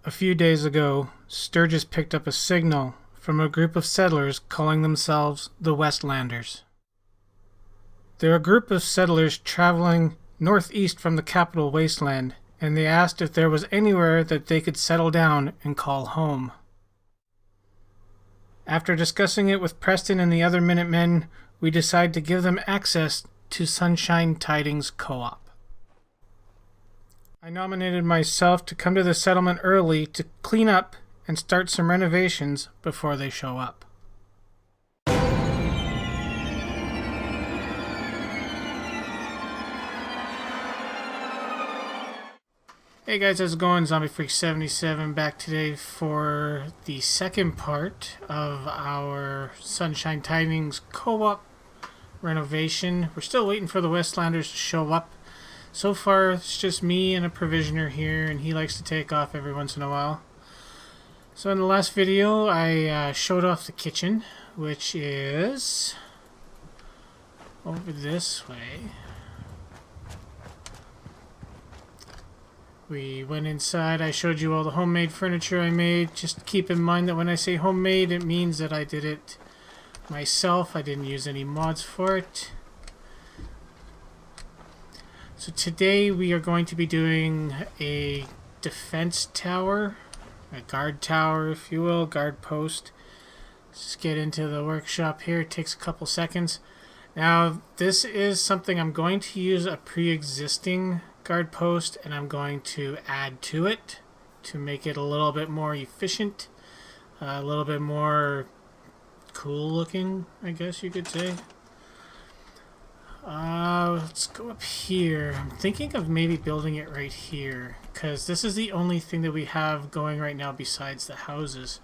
A few days ago, Sturgis picked up a signal from a group of settlers calling themselves the Westlanders. They're a group of settlers traveling northeast from the capital Wasteland, and they asked if there was anywhere that they could settle down and call home. After discussing it with Preston and the other Minutemen, we decided to give them access to Sunshine Tidings Co-op. I nominated myself to come to the settlement early to clean up and start some renovations before they show up. Hey guys, how's it going? Zombie Freak 77 back today for the second part of our Sunshine Tidings co-op renovation. We're still waiting for the Westlanders to show up. So far, it's just me and a provisioner here, and he likes to take off every once in a while. So in the last video, I showed off the kitchen, which is over this way. We went inside, I showed you all the homemade furniture I made. Just keep in mind that when I say homemade, it means that I did it myself. I didn't use any mods for it. So today we are going to be doing a defense tower, a guard tower if you will, guard post. Let's just get into the workshop here. It takes a couple seconds. Now this is something I'm going to use a pre-existing guard post and I'm going to add to it to make it a little bit more efficient, a little bit more cool looking, I guess you could say. Let's go up here. I'm thinking of maybe building it right here because this is the only thing that we have going right now besides the houses.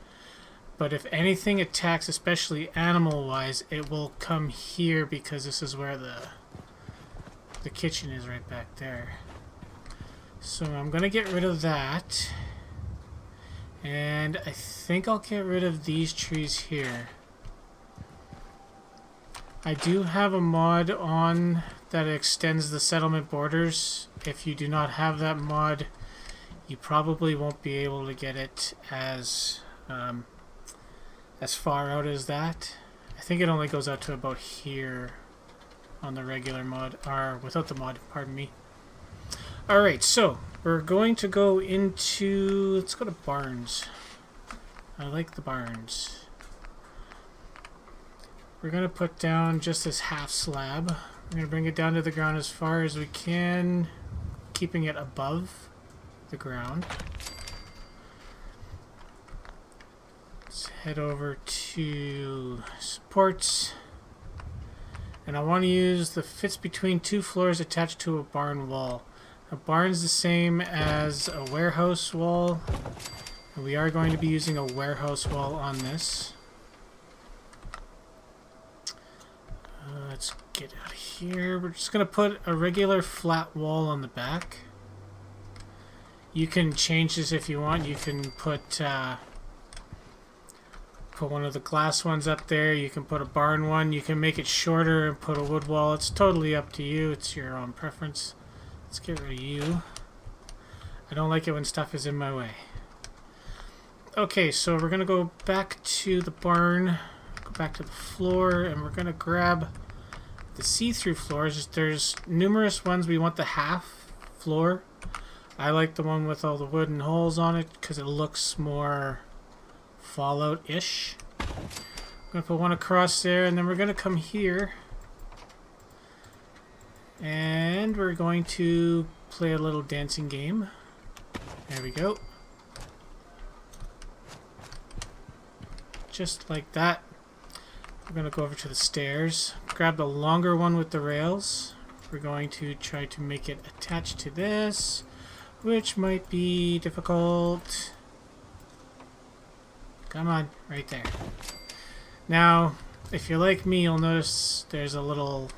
But if anything attacks, especially animal wise, it will come here because this is where the kitchen is, right back there. So I'm gonna get rid of that, and I think I'll get rid of these trees here. I do have a mod on that extends the settlement borders. If you do not have that mod, you probably won't be able to get it as far out as that. I think it only goes out to about here on the regular mod, or without the mod, pardon me. Alright, so we're going to go into, let's go to barns. I like the barns. We're going to put down just this half slab. We're going to bring it down to the ground as far as we can, keeping it above the ground. Let's head over to supports. And I want to use the fits between two floors attached to a barn wall. A barn's the same as a warehouse wall, and we are going to be using a warehouse wall on this. Let's get out of here. We're just going to put a regular flat wall on the back. You can change this if you want. You can put one of the glass ones up there. You can put a barn one. You can make it shorter and put a wood wall. It's totally up to you. It's your own preference. Let's get rid of you. I don't like it when stuff is in my way. Okay, so we're going to go back to the barn, go back to the floor, and we're going to grab the see-through floors. There's numerous ones. We want the half floor. I like the one with all the wooden holes on it because it looks more Fallout-ish. I'm going to put one across there, and then we're going to come here. And we're going to play a little dancing game. There we go. Just like that. We're going to go over to the stairs. Grab the longer one with the rails. We're going to try to make it attached to this, which might be difficult. Come on, right there. Now, if you're like me, you'll notice there's a little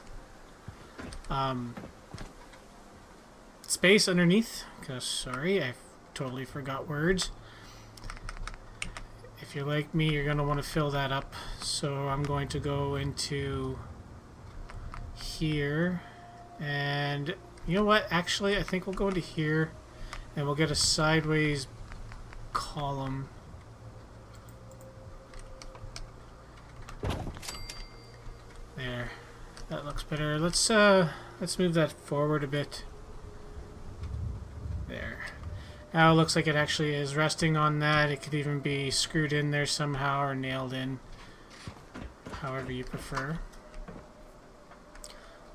space underneath, because sorry, I totally forgot words. If you're like me, you're going to want to fill that up, so I'm going to go into here, and you know what, actually I think we'll go into here and we'll get a sideways column. There. That looks better. Let's move that forward a bit. There. Now it looks like it actually is resting on that. It could even be screwed in there somehow or nailed in. However you prefer.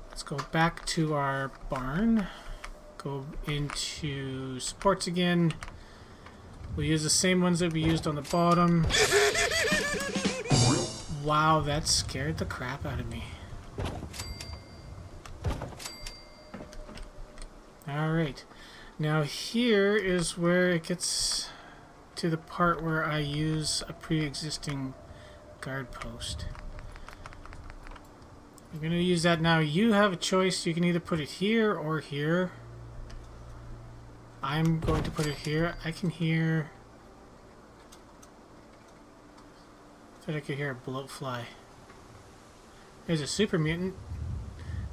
Let's go back to our barn. Go into supports again. We'll use the same ones that we used on the bottom. Wow, that scared the crap out of me. Alright. Now here is where it gets to the part where I use a pre-existing guard post. I'm going to use that now. You have a choice. You can either put it here or here. I'm going to put it here. I can hear... I thought I could hear a bloat fly. There's a super mutant.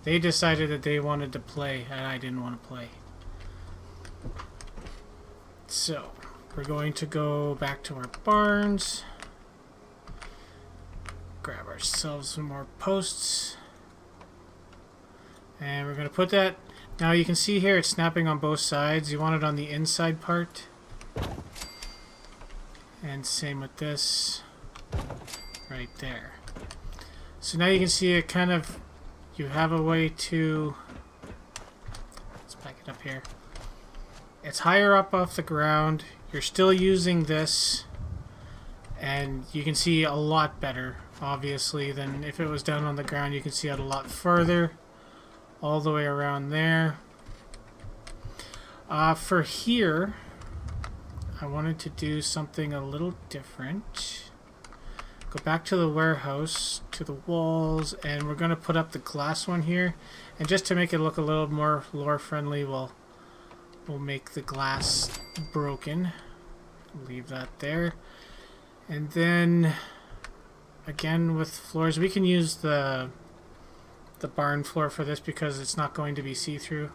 They decided that they wanted to play and I didn't want to play. So, we're going to go back to our barns. Grab ourselves some more posts. And we're going to put that... Now you can see here it's snapping on both sides. You want it on the inside part. And same with this. Right there. So now you can see it kind of... You have a way to... Let's back it up here. It's higher up off the ground. You're still using this. And you can see a lot better, obviously, than if it was down on the ground. You can see it a lot further. All the way around there. For here, I wanted to do something a little different. Go back to the warehouse, to the walls, and we're going to put up the glass one here. And just to make it look a little more lore friendly, we'll make the glass broken. Leave that there. And then, again with floors, we can use the barn floor for this because it's not going to be see-through.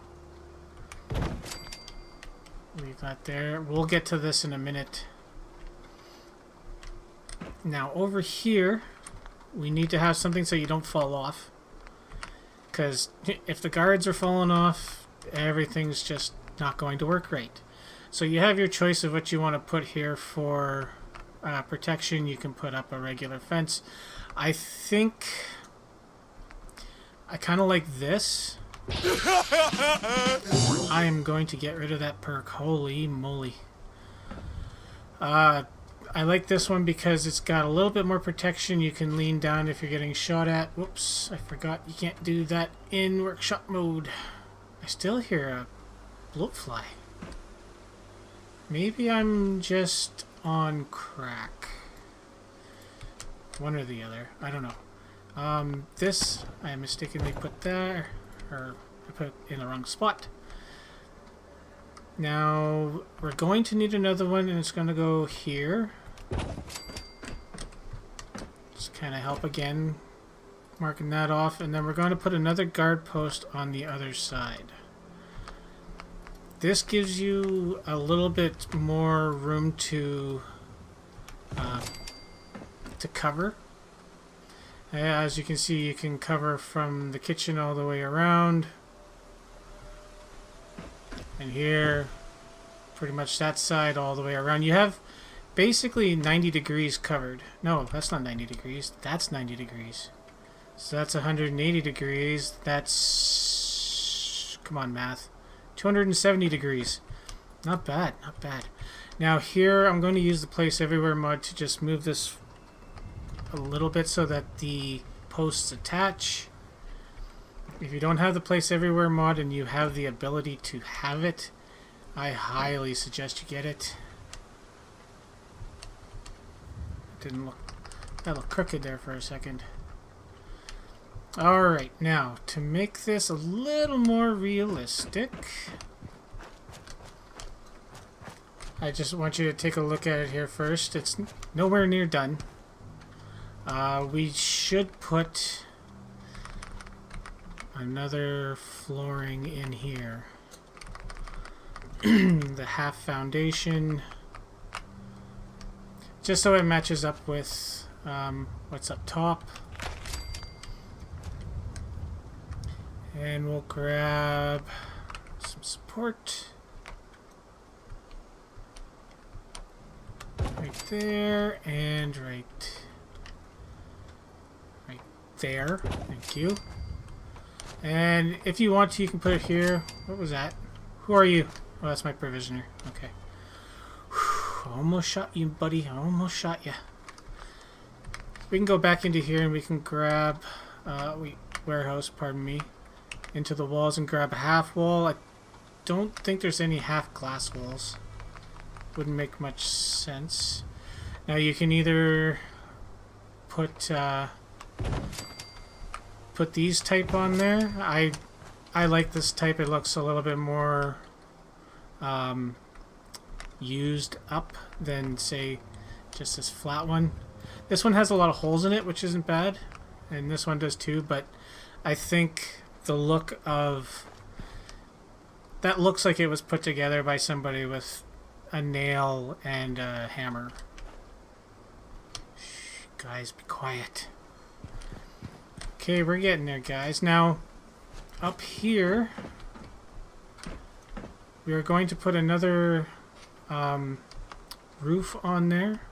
Leave that there. We'll get to this in a minute. Now over here, we need to have something so you don't fall off. Because if the guards are falling off, everything's just not going to work right. So you have your choice of what you want to put here for protection. You can put up a regular fence. I think I kind of like this. I am going to get rid of that perk. Holy moly. I like this one because it's got a little bit more protection. You can lean down if you're getting shot at. Whoops, I forgot you can't do that in workshop mode. I still hear a bloat fly. Maybe I'm just on crack. One or the other. I don't know. This, I mistakenly put there, or I put it in the wrong spot. Now, we're going to need another one, and it's going to go here. Just kind of help again, marking that off, and then we're going to put another guard post on the other side. This gives you a little bit more room to cover. As you can see, you can cover from the kitchen all the way around. And here, pretty much that side all the way around. You have basically 90 degrees covered. No, that's not 90 degrees. That's 90 degrees. So that's 180 degrees. That's... Come on, math. 270 degrees. Not bad, not bad. Now here, I'm going to use the Place Everywhere mod to just move this a little bit so that the posts attach. If you don't have the Place Everywhere mod and you have the ability to have it, I highly suggest you get it. Didn't look... That looked crooked there for a second. Alright, now, to make this a little more realistic, I just want you to take a look at it here first. It's nowhere near done. We should put another flooring in here. The half foundation. just so it matches up with what's up top. And we'll grab some support right there and right there. Thank you. And if you want to, you can put it here. What was that? Who are you? Oh, that's my provisioner. Okay. Whew, almost shot you, buddy. I almost shot you. We can go back into here and we can grab warehouse, pardon me, into the walls and grab a half wall. I don't think there's any half glass walls. Wouldn't make much sense. Now you can either put these type on there. I like this type. It looks a little bit more used up than, say, just this flat one. This one has a lot of holes in it, which isn't bad, and this one does too, but I think the look of that looks like it was put together by somebody with a nail and a hammer. Shh, guys, be quiet. Okay, we're getting there, guys. Now, up here, we are going to put another roof on there.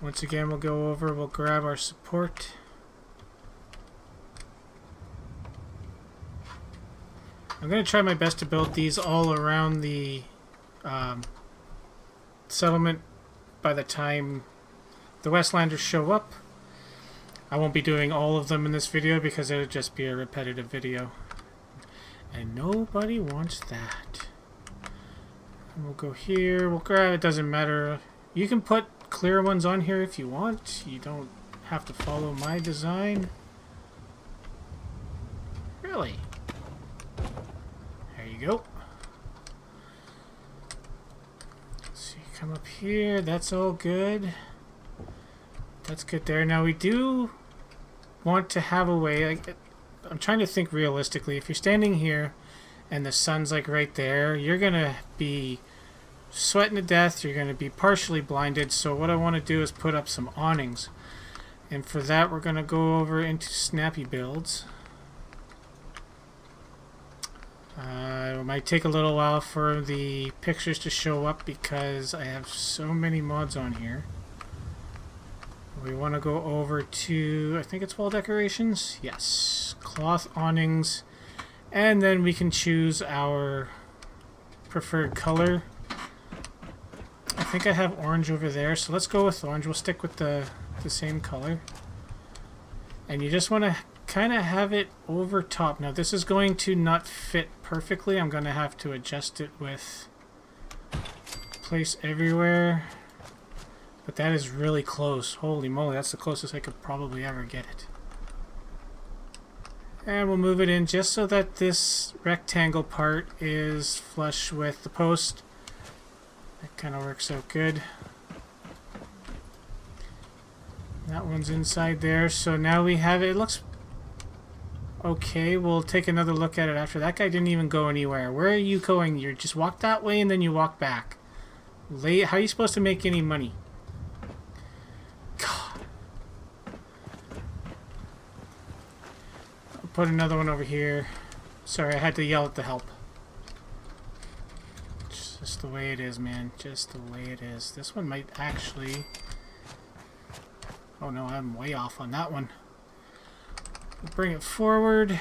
Once again, we'll go over, we'll grab our support. I'm going to try my best to build these all around the settlement by the time the Westlanders show up. I won't be doing all of them in this video because it would just be a repetitive video. And nobody wants that. And we'll go here, we'll grab, it doesn't matter. You can put clear ones on here if you want. You don't have to follow my design. Really? There you go. So you come up here, that's all good. That's good there. Now we do want to have a way, like, I'm trying to think realistically. If you're standing here and the sun's like right there, you're gonna be sweating to death, you're gonna be partially blinded. So what I want to do is put up some awnings, and for that we're gonna go over into snappy builds. It might take a little while for the pictures to show up because I have so many mods on here. We want to go over to, I think it's wall decorations. Yes, cloth awnings, and then we can choose our preferred color. I think I have orange over there, so let's go with orange. We'll stick with the same color. And you just want to kind of have it over top. Now this is going to not fit perfectly. I'm going to have to adjust it with place everywhere. But that is really close. Holy moly, that's the closest I could probably ever get it. And we'll move it in just so that this rectangle part is flush with the post. That kind of works out good. That one's inside there. So now we have it. It looks okay. We'll take another look at it after. That guy didn't even go anywhere. Where are you going? You just walk that way and then you walk back. How are you supposed to make any money? Put another one over here. Sorry, I had to yell at the help. It's just the way it is, man. Just the way it is. This one might actually... Oh no, I'm way off on that one. We'll bring it forward.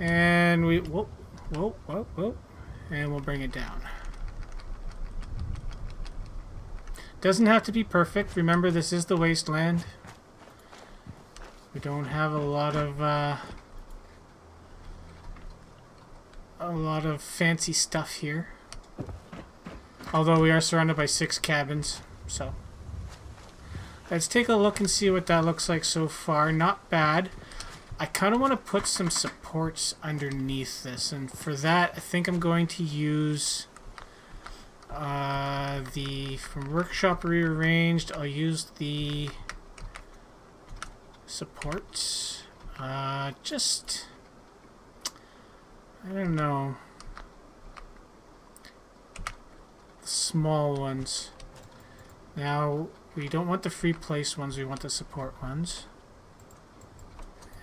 And we... Whoa, whoa, whoa, whoa. And we'll bring it down. Doesn't have to be perfect. Remember, this is the wasteland. We don't have a lot of fancy stuff here. Although we are surrounded by 6 cabins, so let's take a look and see what that looks like so far. Not bad. I kind of want to put some supports underneath this, and for that I think I'm going to use from Workshop Rearranged. I'll use the supports. Just, I don't know. small ones. Now, we don't want the free place ones, we want the support ones.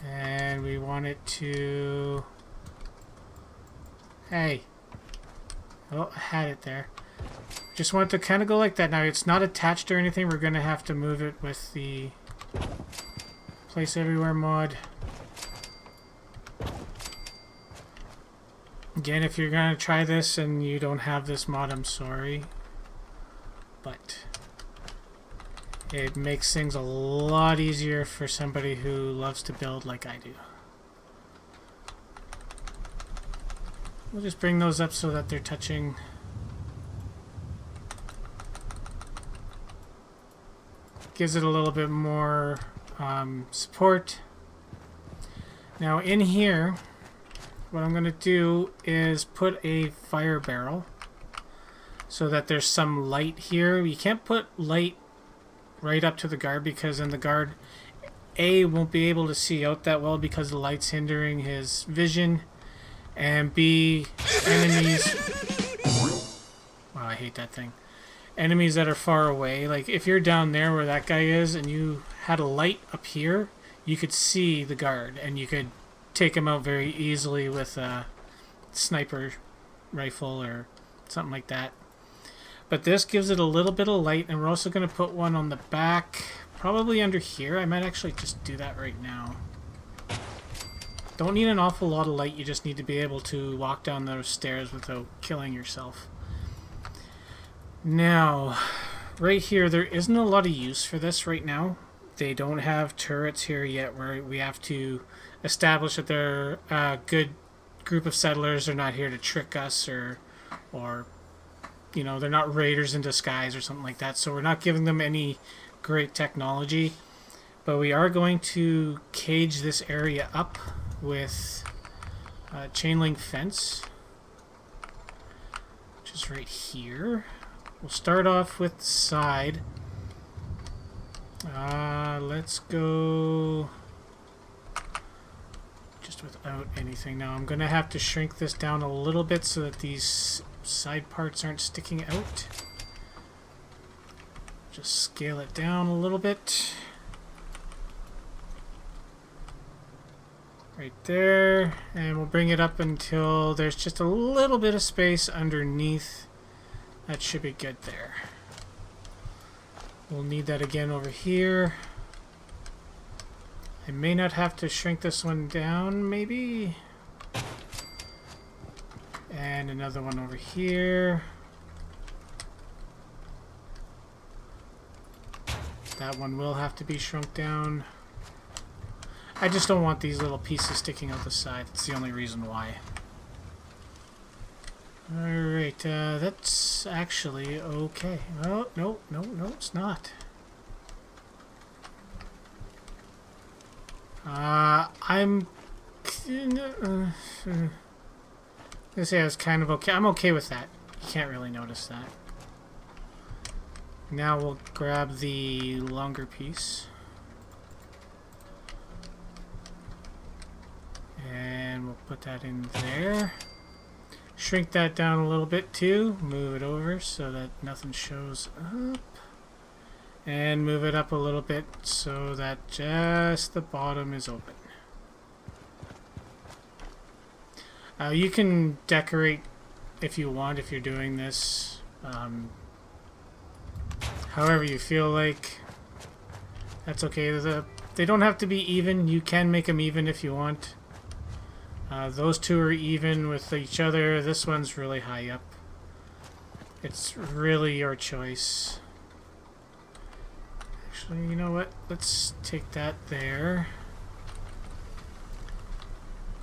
And we want it to... Hey. Oh, I had it there. Just want it to kind of go like that. Now, it's not attached or anything. We're going to have to move it with the Place Everywhere mod. Again, if you're going to try this and you don't have this mod, I'm sorry. But it makes things a lot easier for somebody who loves to build like I do. We'll just bring those up so that they're touching. Gives it a little bit more support. Now in here, what I'm going to do is put a fire barrel so that there's some light here. You can't put light right up to the guard because then the guard A won't be able to see out that well because the light's hindering his vision, and B, enemies... Wow, I hate that thing. Enemies that are far away, like if you're down there where that guy is and you had a light up here, you could see the guard and you could take him out very easily with a sniper rifle or something like that. But this gives it a little bit of light, and we're also going to put one on the back, probably under here. I might actually just do that right now. Don't need an awful lot of light, you just need to be able to walk down those stairs without killing yourself. Now, right here, there isn't a lot of use for this right now. They don't have turrets here yet where we have to establish that they're a good group of settlers. They're not here to trick us or you know, they're not raiders in disguise or something like that. So we're not giving them any great technology. But we are going to cage this area up with a chain link fence, which is right here. We'll start off with the side. Let's go just without anything. Now I'm going to have to shrink this down a little bit so that these side parts aren't sticking out. Just scale it down a little bit. Right there. And we'll bring it up until there's just a little bit of space underneath. That should be good there. We'll need that again over here. I may not have to shrink this one down, maybe. And another one over here. That one will have to be shrunk down. I just don't want these little pieces sticking out the side. That's the only reason why. Alright, that's actually okay. Oh, no, it's not. I'm gonna say I was kind of okay. I'm okay with that. You can't really notice that. Now we'll grab the longer piece. And we'll put that in there. Shrink that down a little bit too. Move it over so that nothing shows up. And move it up a little bit so that just the bottom is open. You can decorate if you want, if you're doing this however you feel like. That's okay. They don't have to be even. You can make them even if you want. Those two are even with each other. This one's really high up. It's really your choice. Actually, you know what? Let's take that there.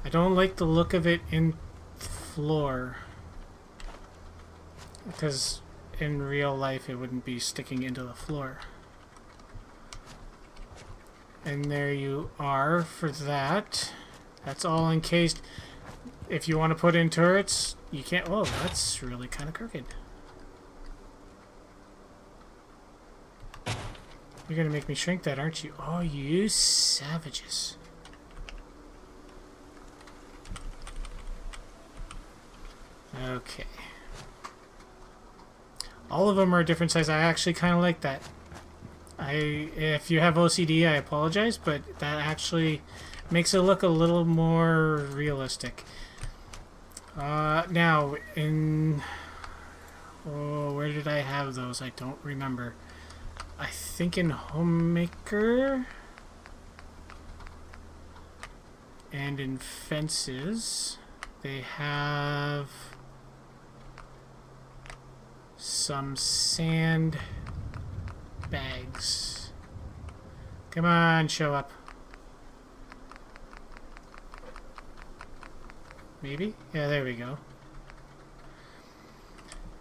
I don't like the look of it in the floor, because in real life it wouldn't be sticking into the floor. And there you are for that. That's all encased. If you want to put in turrets, you can't. Whoa, that's really kind of crooked. You're gonna make me shrink that, aren't you? Oh, you savages. Okay. All of them are a different size. I actually kind of like that. If you have OCD, I apologize, but that actually makes it look a little more realistic. Now, where did I have those? I don't remember. I think in Homemaker and in Fences, they have some sand bags. Come on, show up. Maybe? Yeah, there we go.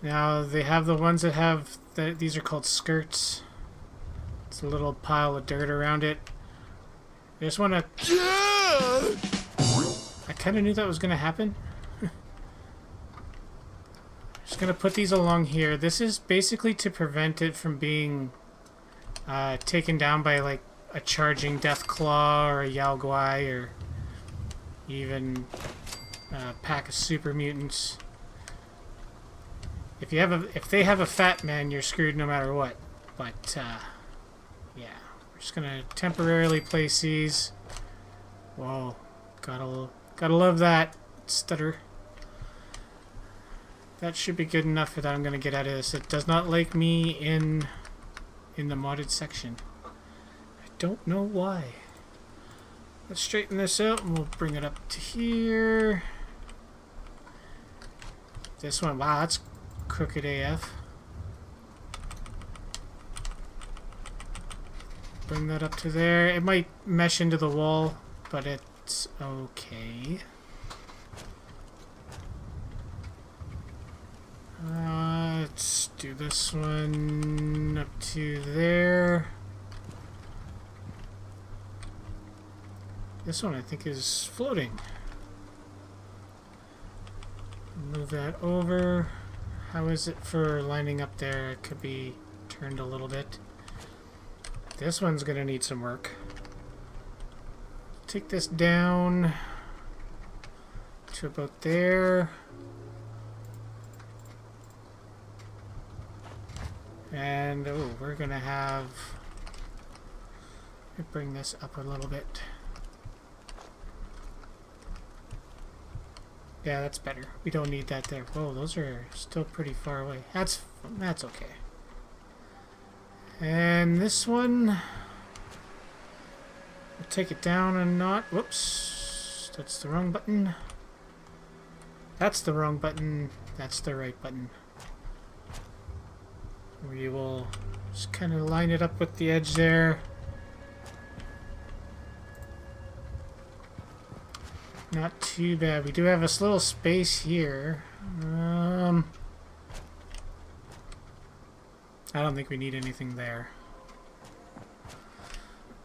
Now, they have the ones that have... these are called skirts. It's a little pile of dirt around it. I just want to... I kind of knew that was going to happen. Just going to put these along here. This is basically to prevent it from being taken down by, like, a charging Deathclaw or a Yao Guai or even a pack of super mutants. If they have a fat man, you're screwed no matter what. But yeah, we're just gonna temporarily place these. Whoa, gotta love that stutter. That should be good enough for that. I'm gonna get out of this. It does not like me in the modded section. I don't know why. Let's straighten this out and we'll bring it up to here. This one, wow, that's crooked AF. Bring that up to there. It might mesh into the wall, but it's okay. Let's do this one up to there. This one I think is floating. Move that over. How is it for lining up there? It could be turned a little bit. This one's gonna need some work. Take this down to about there. And oh, we're gonna have... bring this up a little bit. Yeah, that's better. We don't need that there. Whoa, those are still pretty far away. That's okay. And this one, we'll take it down a notch. Whoops, that's the wrong button. That's the wrong button. That's the right button. We will just kind of line it up with the edge there. Not too bad. We do have this little space here. I don't think we need anything there.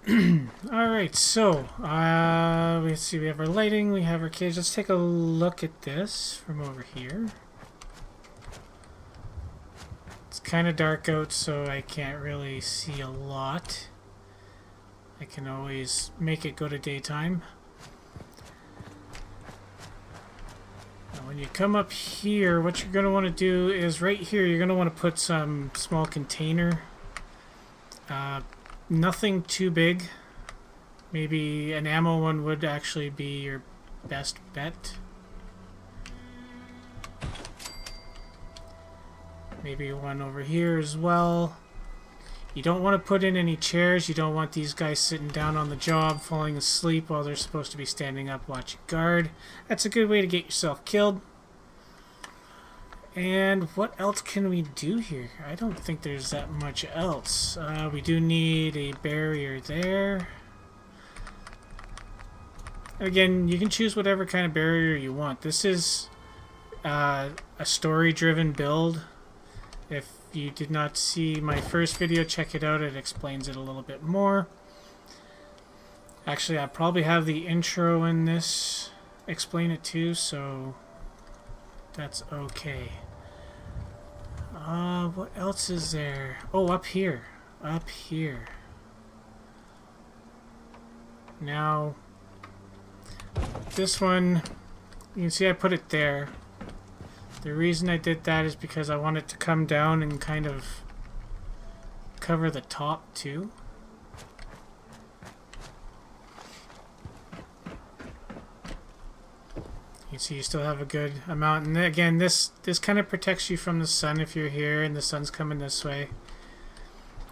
Alright, so let's see, we have our lighting, we have our cage. Let's take a look at this from over here. It's kind of dark out, so I can't really see a lot. I can always make it go to daytime. When you come up here, what you're going to want to do is right here, you're going to want to put some small container. Nothing too big. Maybe an ammo one would actually be your best bet. Maybe one over here as well. You don't want to put in any chairs. You don't want these guys sitting down on the job, falling asleep while they're supposed to be standing up watching guard. That's a good way to get yourself killed. And what else can we do here? I don't think there's that much else. We do need a barrier there. Again, you can choose whatever kind of barrier you want. This is a story-driven build. If you did not see my first video, check it out. It explains it a little bit more. Actually, I probably have the intro in this explain it too, so that's okay. What else is there? Oh, up here. Up here. Now, this one, you can see I put it there. The reason I did that is because I want it to come down and kind of cover the top too. You see you still have a good amount, and again this kind of protects you from the sun if you're here and the sun's coming this way.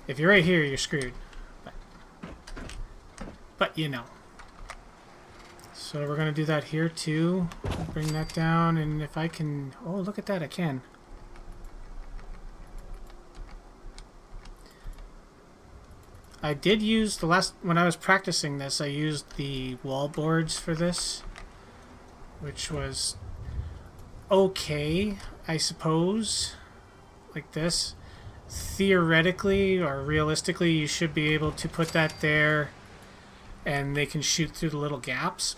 If you're right here, you're screwed, but you know. So we're gonna do that here too. Bring that down, and if I can, oh look at that, I can. I did use when I was practicing this, I used the wall boards for this, which was okay, I suppose, like this. Theoretically or realistically, you should be able to put that there and they can shoot through the little gaps.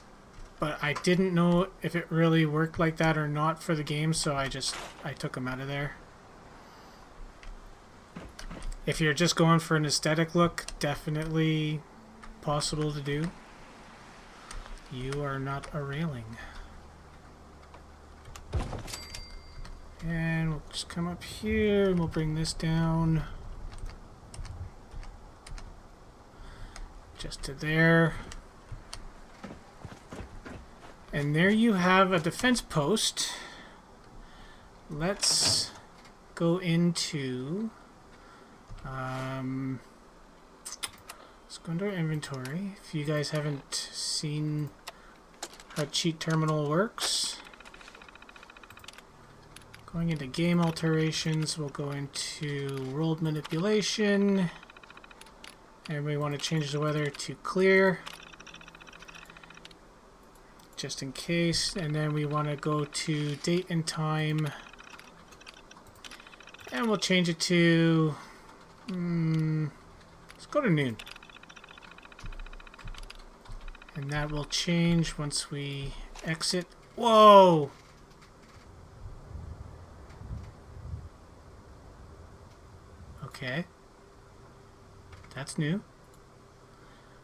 But I didn't know if it really worked like that or not for the game, so I took them out of there. If you're just going for an aesthetic look, definitely possible to do. You are not a railing. And we'll just come up here and we'll bring this down just to there. And there you have a defense post. Let's go into let's go into our inventory. If you guys haven't seen how cheat terminal works, going into game alterations, we'll go into world manipulation, and we want to change the weather to clear, just in case, and then we want to go to date and time, and we'll change it to, let's go to noon. And that will change once we exit. Whoa! Okay. That's new.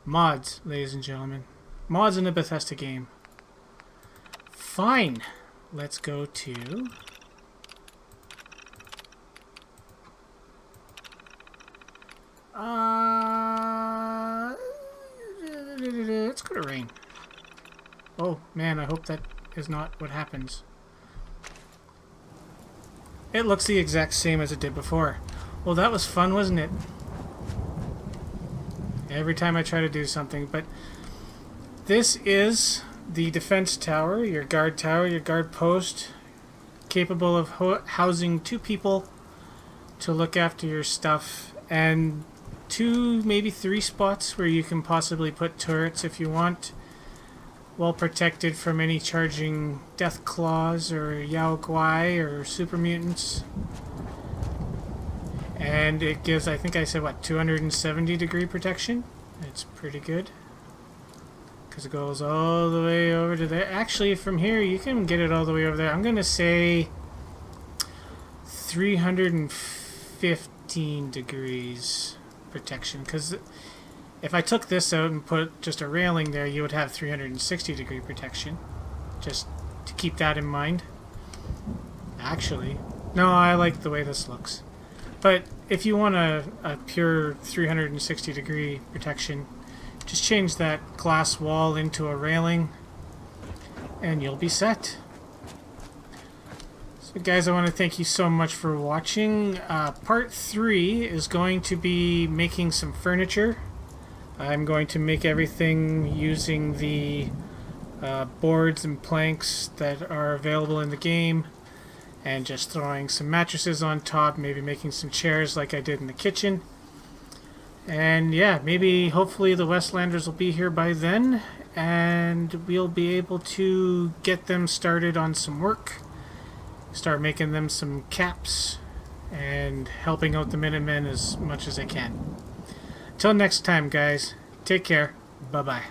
Mods, ladies and gentlemen. Mods in a Bethesda game. Fine. Let's go to... let's go to rain. Oh man, I hope that is not what happens. It looks the exact same as it did before. Well, that was fun, wasn't it? Every time I try to do something, but this is the defense tower, your guard post, capable of housing 2 people to look after your stuff, and 2, maybe 3 spots where you can possibly put turrets if you want. Well protected from any charging death claws or Yao Guai or super mutants. And it gives, I think I said, what, 270 degree protection? It's pretty good. Because it goes all the way over to there. Actually, from here, you can get it all the way over there. I'm going to say 315 degrees protection. Because if I took this out and put just a railing there, you would have 360 degree protection. Just to keep that in mind. Actually, no, I like the way this looks. But if you want a pure 360 degree protection, just change that glass wall into a railing and you'll be set. So guys, I want to thank you so much for watching. Part 3 is going to be making some furniture. I'm going to make everything using the boards and planks that are available in the game, and just throwing some mattresses on top, maybe making some chairs like I did in the kitchen. And yeah, maybe hopefully the Westlanders will be here by then, and we'll be able to get them started on some work, start making them some caps, and helping out the Minutemen as much as I can. Until next time, guys, take care. Bye-bye.